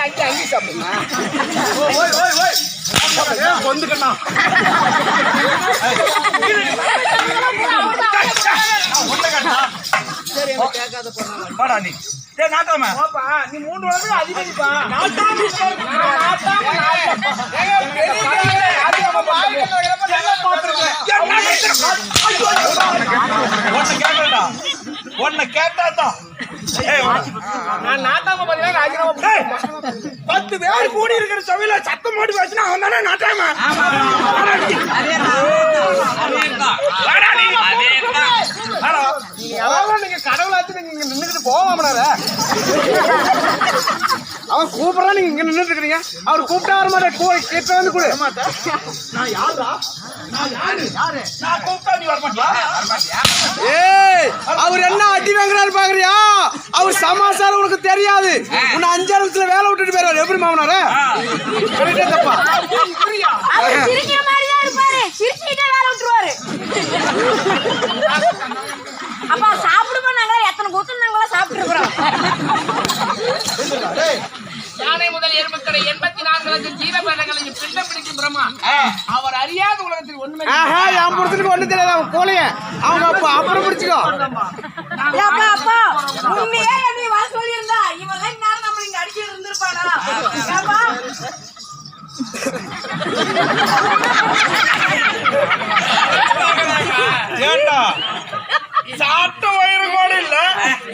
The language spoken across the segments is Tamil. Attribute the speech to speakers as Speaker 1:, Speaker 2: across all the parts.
Speaker 1: அங்கி சாப்பிடுமா
Speaker 2: வந்துக்கண்ணா
Speaker 1: சரி கேட்காத
Speaker 2: பாடா நீ நாட்டாம
Speaker 1: நீ 3 வருஷம் அதிகப்பா
Speaker 2: உன்னை கேட்டாதான்
Speaker 1: நான் நாட்டாம பாத்தீங்கன்னா ராஜினாமா 10 பேர் கூடி இருக்கிற சபையில சத்தம் போட்டு பேசினா அவன் தானே நாட்டாம நீங்க கடவுளாச்சு நீங்க இங்க நின்னுக்கிட்டு போவாமனார அவன் கூப்பிடறான் நீங்க இங்க நின்னுட்டு இருக்கீங்க அவர் கூப்பிட்டா வர மாட்டேன் கிட்ட வந்து கூட நான் யாரா
Speaker 2: நான் கூப்பிட்டா நீ வர மாட்டியா
Speaker 1: ஏய் அவர் என்ன அடி வாங்குறாரு பாக்குறியா அவர் சமாசாரம் உனக்கு தெரியாது உன்னை 5 நிமிஷத்துல வேலை விட்டுட்டு போயிடுவாரு எப்படி மாமனார சொல்லிட்டே தப்பா
Speaker 3: அவர் சிரிக்கிற மாதிரி தான் இருப்பாரு சிரிச்சிட்டே வேலை விட்டுருவாரு அப்பா சாப்பிடுமா நாங்களா எத்தனை கூத்து நாங்களா சாப்பிட்டு இருக்கிறோம்
Speaker 4: யானை முதல் எருமக்கடை 84 லட்சம் ஜீவபேதங்களை பிண்டம் பிடிக்கும் பிரம்மா அவர் அறியாத உலகத்தில் ஒண்ணுமே
Speaker 1: என் புறத்துக்கு ஒண்ணு தெரியாது அவன் போலைய அவங்க அப்பா அப்புறம் பிடிச்சிக்கோ
Speaker 3: அப்பா அப்பா உண்மையே நீ வர சொல்லியிருந்தா இவங்க நேரம் நம்ம இங்க அடிச்சு இருந்திருப்பானா அப்பா
Speaker 2: ஏண்டா சாப்பிட்ட வயிறு கூட இல்ல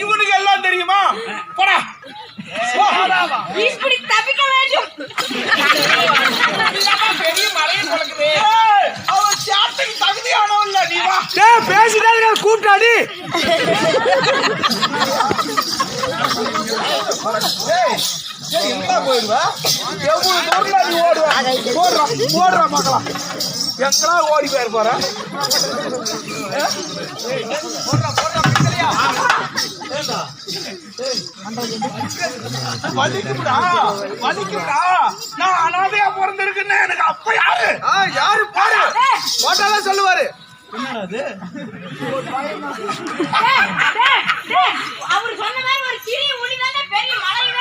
Speaker 2: இவனுக்கு எல்லாம் தெரியுமா போடா
Speaker 3: இப்படி தப்பிக்க வேண்டும்
Speaker 4: பெரிய மலையை கொடுக்குது
Speaker 2: அவன் சாப்பிட்டு தகுதியானவன் இல்ல நீ வா
Speaker 1: பேசிட்டா கூப்பிட்டாடி
Speaker 2: போயிடுவா எவ்வளவு தூரம் நீ ஓடுவா ஓடுறா பார்க்கலாம் எங்கடா ஓடி போயிரு போற வலிக்குடா நான் அனாதையா பிறந்திருக்குன்னு எனக்கு அப்ப
Speaker 1: யாரு பாரு போட்டாதான் சொல்லுவாரு
Speaker 3: அவர் சொன்ன மாதிரி ஒரு சிறிய ஒளிதானே பெரிய மலையில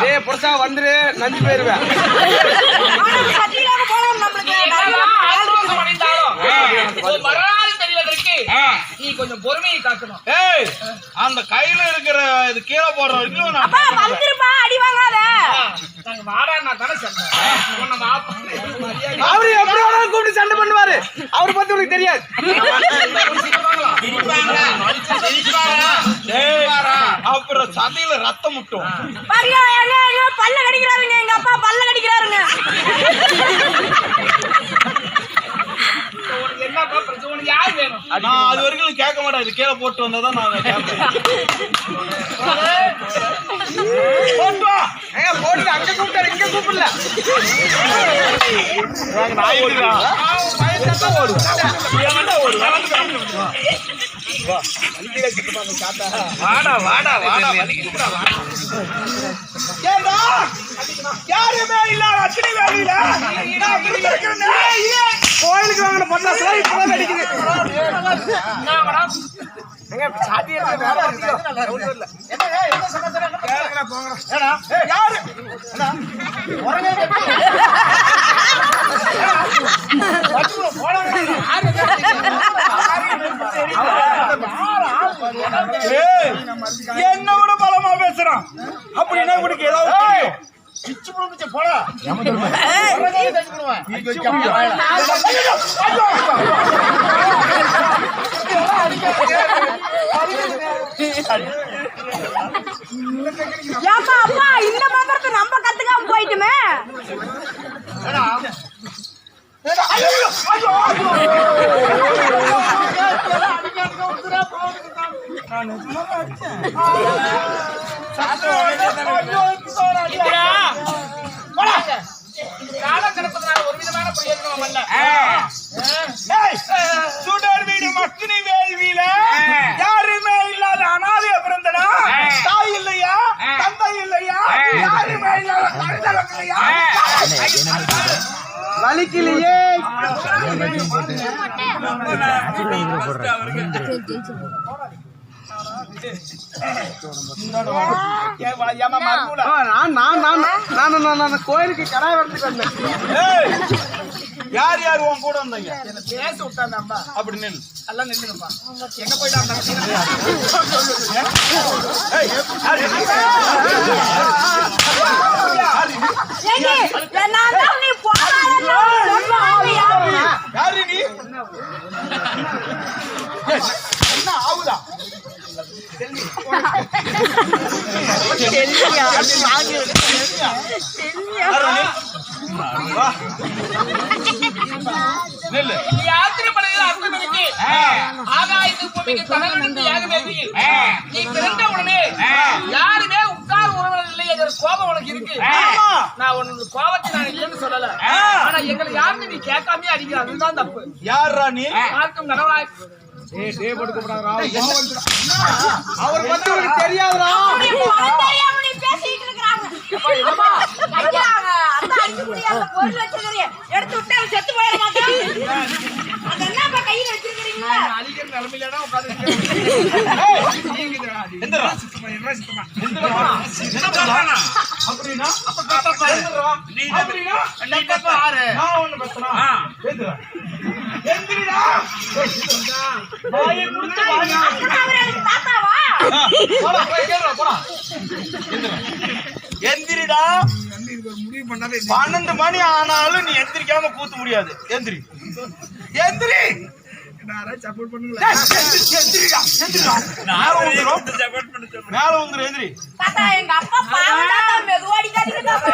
Speaker 1: ஏய் புருஷா வந்துரு நஞ்சு போயிருவேன்
Speaker 3: சட்டியிலாக போறோம் நம்மளுக்கு
Speaker 4: வரலாறு தெரிவதற்கு நீ கொஞ்சம் பொறுமையை காக்கணும்
Speaker 2: ஏய் அந்த கையில இருக்கிற இது கீழே போடுற வரைக்கும் நான்
Speaker 3: அப்பா வந்துருப்பா அடி வாங்காத
Speaker 4: நாங்க வாடான்னா தானே சொன்னேன்
Speaker 1: அவரு எப்படி வேணாலும் கூப்பிட்டு சண்டை பண்ணுவாரு அவரை பத்தி உனக்கு தெரியாது
Speaker 2: அப்புறம் சதையில ரத்தம் முட்டும்
Speaker 3: பல்ல கடிக்கிறாருங்க எங்க அப்பா பல்ல கடிக்கிறாருங்க
Speaker 4: என்ன பிரச்சனை உனக்கு யாரு வேணும்
Speaker 2: நான் அது வரைக்கும் கேட்க மாட்டேன் இது கீழே போட்டு வந்தாதான் நான் கேட்பேன்
Speaker 1: போட்டு அங்க கூப்பிட்டாரு இங்க கூப்பிடல
Speaker 2: வாடா வாடா வாடா யாருமே இல்ல அக்னி வேலையில
Speaker 1: கோயிலுக்கு வாங்கின பட்டாசுல இப்பதான் அடிக்குது சாத்தி
Speaker 2: என்னோட பலமா பேசுறான் அப்படின்னா உனக்கு ஏதாவது
Speaker 1: போடா
Speaker 3: அப்பா இந்த மந்திரத்தை நம்ம கத்துக்காம போயிட்டுமே
Speaker 4: காலம் கிடப்பதனால ஒரு விதமான பிரயோஜனம் அல்ல
Speaker 2: சுடர் வீடு மக்கினி வேள்வியில யாருமே இல்லாத அனாதைய பிறந்தனா தாய் இல்லையா தந்தை இல்லையா யாருமே இல்லாத கருதலம் இல்லையா
Speaker 1: வலிக்கலையே
Speaker 2: ஏமா மறுமூடா
Speaker 1: நான் கோயிலுக்கு கடாய் வரதுக்கு வந்தேன்.
Speaker 2: யார் யார் உன் கூட வந்தீங்க?
Speaker 4: என்ன பேச விட்டாங்க அம்மா.
Speaker 2: அப்படி நில்.
Speaker 4: எல்லாம் நில்லுங்கப்பா. எங்க போயிட்டாங்க?
Speaker 3: நான் தான் நீ போறான்னு
Speaker 2: யாரு நீ? என்ன ஆகுதா? நெல்லு.
Speaker 4: நீ ஆச்சரியப்படுறது அர்த்தமணிக்கு ஆகாயத்துக்கு பூமிக்கு தகவலுக்கு யாகமேவி நீ பிறந்த உடனே யாருமே உட்கார் உறவினர் இல்லை என்ற கோபம் உனக்கு இருக்கு. நான் உனக்கு கோபத்தை நான் இல்லைன்னு சொல்லல. ஆனா எங்களை யாருன்னு நீ கேட்காமே அடிக்கிற அதுதான் தப்பு.
Speaker 2: யாரா நீ?
Speaker 4: யாருக்கும் கடவுளாய்
Speaker 1: அவர் பத்தி உனக்கு தெரியாதுடா.
Speaker 3: தெரியாம நீ பேசிட்டு இருக்காங்க. அடிச்சு முடியாத பொருள் வச்சிருக்கீங்க. எடுத்து விட்டா அவன் செத்து போயிட மாட்டான். அது என்னப்பா கையில வச்சிருக்கீங்களா?
Speaker 4: அடிக்கிற நிலைமையிலதான் உட்கார்ந்து
Speaker 2: அப்படின்னா நான் ஒண்ணு பேசுறேன். எந்திரிடா. வாயை கொடுத்து வாயை.
Speaker 3: அவரு எனக்கு தாத்தாவா?
Speaker 2: போடா, போய் கேளுடா, போடா. எந்திரிடா. 12 மணி ஆனாலும் நீ எந்திரிக்காம கூத்த முடியாது. எந்திரி எந்திரி. எந்திரிடா, எந்திரிடா. மேல வந்துரும், எந்திரி.
Speaker 3: தாத்தா எங்க அப்பா பாவம் தாத்தா மெதுவா அடிக்காதீங்க தாத்தா.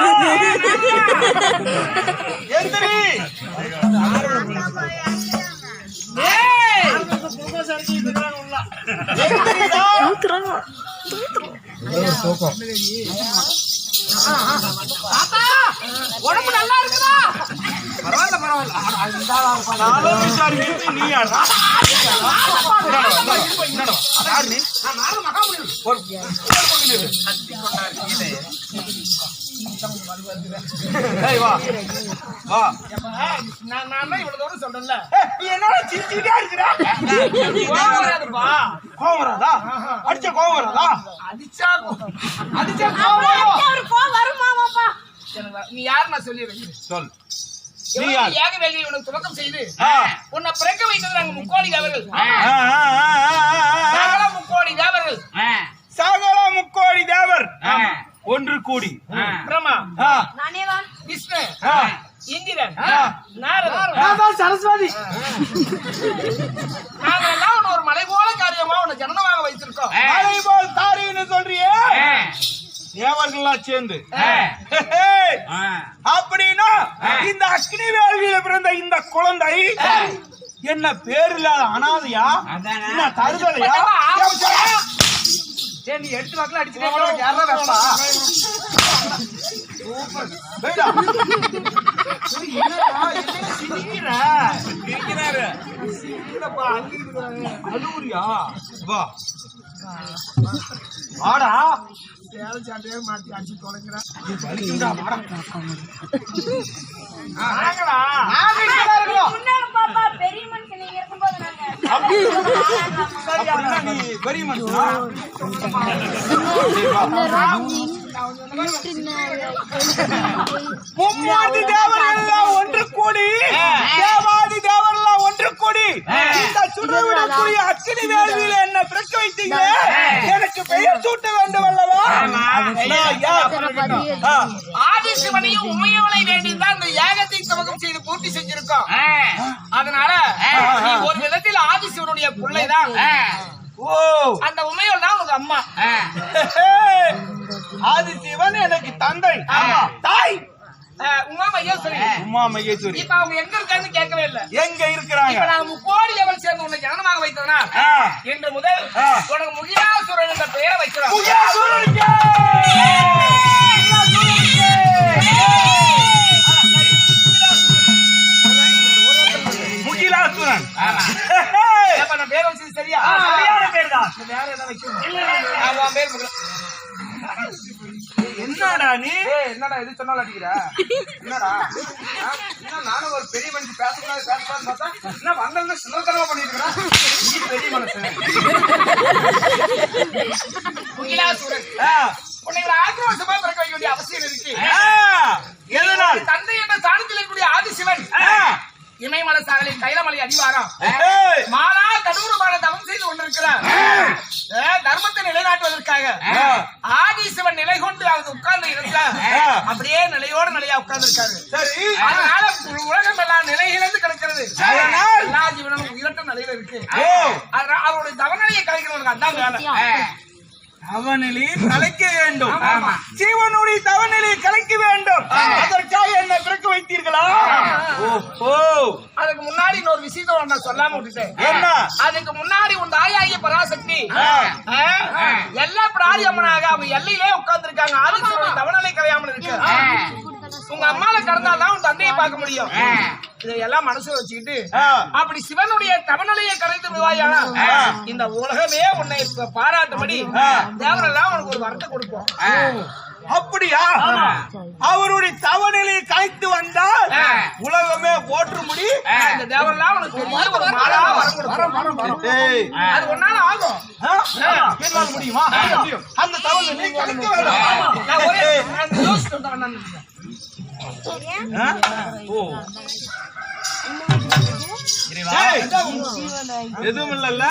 Speaker 2: எந்திரி.
Speaker 4: உடம்பு நல்லா இருக்குதா?
Speaker 1: பரவாயில்ல பரவாயில்ல.
Speaker 2: நானும் விசாரிக்கிறது நீ யாரா? யார் நீ? ஏய், வா வா.
Speaker 4: நான் இவ்வளவு தூரம் சொல்றேன்ல.
Speaker 2: நீ என்னடா சிரிச்சுக்கிட்டே இருக்கிற?
Speaker 4: கோவம் வராதுப்பா.
Speaker 2: கோவம் வராதா? அடிச்ச கோவம் வராதா?
Speaker 4: அடிச்சா
Speaker 3: ஒரு கோவம் வருமாமாப்பா.
Speaker 4: நீ யாரு நான் சொல்லி வைக்கிறேன்.
Speaker 2: சொல். நீ யார்?
Speaker 4: ஏக வேலையை உனக்கு துவக்கம் செய்து
Speaker 2: ஆ.
Speaker 4: உன்னை பிறக்க வைத்தது நாங்க முக்கோடி தேவர்கள்.
Speaker 2: சகல
Speaker 4: முக்கோடி தேவர்கள்.
Speaker 2: முக்கோடி தேவர் ஒன்று கூடி
Speaker 4: பிரம்மா,
Speaker 3: நானேதான்
Speaker 4: விஷ்ணு, இந்திரன், நாரதன்,
Speaker 1: நான் தான் சரஸ்வதி.
Speaker 4: நாங்கெல்லாம் ஒரு மலை போல காரியமா உன்னை ஜனனமாக வைத்திருக்கோம்.
Speaker 2: மலை போல் தாரின்னு சொல்றியே? தேவர்கள்லாம் சேர்ந்து அப்படின்னா இந்த அக்னி வேள்வியில பிறந்த இந்த குழந்தை என்ன பேர் இல்லாத அனாதையா? என்ன தருதலையா?
Speaker 1: ஏய், நீ எடுத்து வாக்கல அடிச்சுட்டே போற. யாரா வெப்பா?
Speaker 2: வேடா. அலூரியா? வா வாடா.
Speaker 4: மாத்தி அடிச்சு தொலைக்கிறேன்.
Speaker 3: முன்னால பாப்பா பெரிய மனுஷன் நீங்க இருக்கும்போது நாங்க
Speaker 2: அப்படின்னா நீ பெரிய மனுஷனா? மும்மாதி தேவர்கள் ஒன்று கூடி தேவாதி தேவர்கள் ஒன்று கூடி இந்த சுடவிடக்கூடிய அக்கினி வேள்வியில என்ன பிறக்க வைத்தீங்களே, எனக்கு பெயர் சூட்ட வேண்டும் அல்லவா?
Speaker 4: ஆதிசிவனையும் உமையவனை வேண்டிதான் இந்த யாகத்தை துவக்கம் செய்து பூர்த்தி செஞ்சிருக்கோம். அதனால நீ ஒரு விதத்தில் ஆதிசிவனுடைய பிள்ளைதான்.
Speaker 2: ஓ,
Speaker 4: அந்த உமையோல் தான் உங்க அம்மா.
Speaker 2: ஆதிசிவன் எனக்கு தந்தை, தாய்
Speaker 4: உமா மையேஸ்வரி.
Speaker 2: உமா மகேஸ்வரி.
Speaker 4: இப்ப அவங்க எங்க இருக்காங்கன்னு கேட்கவே இல்லை.
Speaker 2: எங்க இருக்கிறாங்க?
Speaker 4: இப்ப நாங்க முக்கோடி எவள் சேர்ந்து உன்னை ஜனனமாக வைத்தோம்னா இன்று முதல் உனக்கு முகிலாசுரன் என்ற பெயரை வைக்கிறோம்.
Speaker 2: முகிலாசுரன்.
Speaker 4: நான் பேர் வச்சது சரியா?
Speaker 2: சரியான பேர் தான்.
Speaker 4: வேற என்ன வைக்கணும்? பேர்
Speaker 2: என்னடா நீ
Speaker 1: ஏய் என்னடா எது சொன்னாலும் அடிக்கிற என்னடா என்ன நானும் ஒரு பெரிய மனுஷன் பேசக்கூடாது பார்த்தா என்ன வந்தவங்க சிலர்கரமா பண்ணிட்டு இருக்கிறான் நீ பெரிய மனுஷன்
Speaker 4: முகிலாசுரன் உன்னை ஒரு ஆக்ரோஷமா பிறக்க வைக்க வேண்டிய அவசியம் இருக்கு.
Speaker 2: எதனால்
Speaker 4: தந்தை என்ற ஸ்தானத்தில் இருக்கக்கூடிய ஆதிசிவன் இமயமலை சாகலின் கைலமலை அடிவாரம்
Speaker 2: ஏய்,
Speaker 4: மாலா கடூரமான தவம் செய்து கொண்டிருக்கிறார். தர்மத்தை நிலைநாட்டுவதற்காக ஆதிசிவன் நிலை கொண்டு அவர் உட்கார்ந்து இருந்தார். அப்படியே நிலையோடு நிலையா உட்கார்ந்து இருக்காரு.
Speaker 2: சரி
Speaker 4: அதனால உலகம் எல்லாம் நிலையிலிருந்து கிடக்கிறது.
Speaker 2: அதனால்
Speaker 4: எல்லா ஜீவனும் உயிரற்ற நிலையில இருக்கு.
Speaker 2: ஓ.
Speaker 4: அதனால அவருடைய தவநிலையை கலைக்கிறவனுக்கு அதான் வேலை.
Speaker 2: தவநிலை கலைக்க வேண்டும்.
Speaker 4: ஆமா.
Speaker 2: ஜீவனுடைய தவநிலையை கலைக்க வேண்டும். அதற்காக என்ன பிறக்க வைத்தீர்களா? ஓ
Speaker 4: அதுக்கு முன்னாடி இன்னொரு விஷயத்தை நான் சொல்லாம விட்டுட்டேன்.
Speaker 2: என்ன?
Speaker 4: அதுக்கு முன்னாடி உன் தாயாகிய பராசக்தி எல்லா பிராணி அம்மனாக அவங்க எல்லையிலே உட்கார்ந்து இருக்காங்க. ஆதிசிவன் தவநிலை கலையாமல் இருக்கு. உங்க அம்மால கடந்தால்தான் உன் தந்தையை பார்க்க முடியும். இதையெல்லாம் மனசுல வச்சுக்கிட்டு அப்படி சிவனுடைய தவநிலையை கரைத்து விடுவாயானா இந்த உலகமே உன்னை பாராட்டும்படி தேவரெல்லாம் உனக்கு ஒரு வரத்தை கொடுப்போம்.
Speaker 2: அப்படியா? அவருடைய தவநிலையை கலைத்து வந்தால் உலகமே போற்றும்படி
Speaker 4: இந்த தேவரெல்லாம் உனக்கு ஒரு மாலா வரம் கொடுப்போம்.
Speaker 2: ஏய்,
Speaker 4: அது ஒன்னால ஆகும்.
Speaker 2: என்னால முடியுமா? அந்த தவநிலை கலைக்க வேண்டும்.
Speaker 4: நான் ஒரே நான் யோசிச்சுட்டு வந்தேன் அண்ணா.
Speaker 2: எதுவும் இல்லல்ல